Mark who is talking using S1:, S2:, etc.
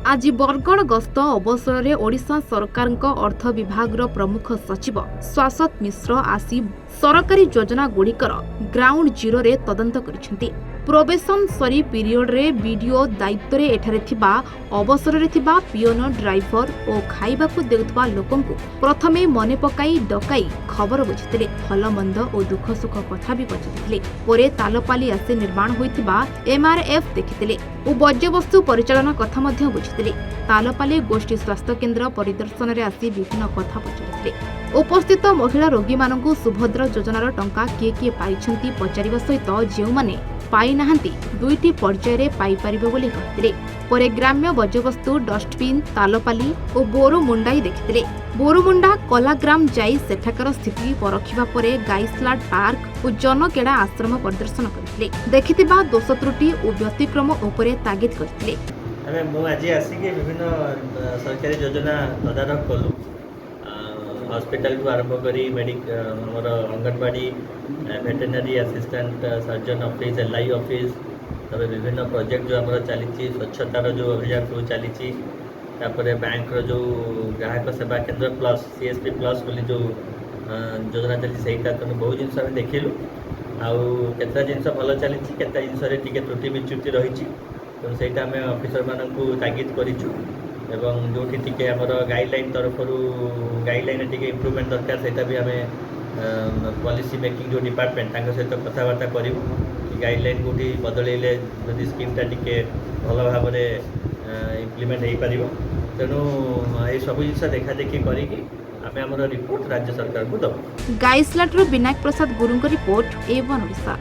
S1: आज बरगड़ गस्त अवसर में ओडिशा सरकार अर्थ विभाग प्रमुख सचिव शाश्वत मिश्र आसी सरकारी योजना गुड़िकर ग्राउंड जीरो रे तदंत करिसेंती। प्रोबेशन सरी पीरियड रे वीडियो दायित्व रे एठारे थिबा अवसर रे थिबा पियोन ड्राइवर और खाइबा को देउथबा लोकंकु प्रथमे मने पकाई डकाई खबर बुझिथिले, भल मंद और दुख सुख कथा भी पचारिथिले। पोरे तालपाली आसे निर्माण होइथिबा एमआरएफ देखिथिले और वर्ज्यवस्तु परिचालन कथा मध्य बुझिथिले। तालपाली गोष्ठी स्वास्थ्य केन्द्र परिदर्शन रे आसी विभिन्न कथा पचारिथिले। उपस्थित महिला रोगी मानकु सुभद्र योजनार टंका किए किए पाइछंती पचारिबा सहित जेउमाने पाई नाहांती दुईटी पर्याय रे पाई परिबे बोली कहथिले। परे ग्राम्य वर्ज्यवस्तु डस्टबिन तालपाली और बोरुमुंडाई देखिथिले। बोरुमुंडा कलाग्राम जाई सेठाकर स्थिति परखिबा परे गाइसलाट पार्क और जनकेड़ा आश्रम परिदर्शन करथिले। देखिथिबा दोष त्रुटि और व्यतिक्रम उपरे तागिद करथिले।
S2: आज आसिक विभिन्न सरकारी योजना तदारख कलु हॉस्पिटल को आरंभ करी हमर anganwadi veterinary assistant surgeon office LI office तब विभिन्न प्रोजेक्ट जो आमर चली स्वच्छतार जो अभियान सब चली बैंक जो ग्राहक सेवा केंद्र प्लस सीएसपी प्लस बोली जो योजना चली सहीटा तेनाली बहुत जिन आम देखिलु आते जिन भल चली जिन त्रुटि विच्युति रही तेणु सहीटा आम ऑफिसर मानू तागिद करूँ एवं जो टी आमर गाइडलाइन तरफ गाइडलाइन टी इम्प्रूवमेंट दरकार से भी आम पॉलिसी मेकिंग जो डिपार्टमेंट सहित कथबार्ता करूँ गाइडलाइन कौटी बदलैले जदि स्कीमटा टी भल भाव इम्प्लीमेंट हो पार तेणु ये सब जिन देखा देखी करी आम रिपोर्ट राज्य सरकार को दबु।
S1: गाइसलाटर विनायक प्रसाद गुरुंग रिपोर्ट A1 ओडिशा।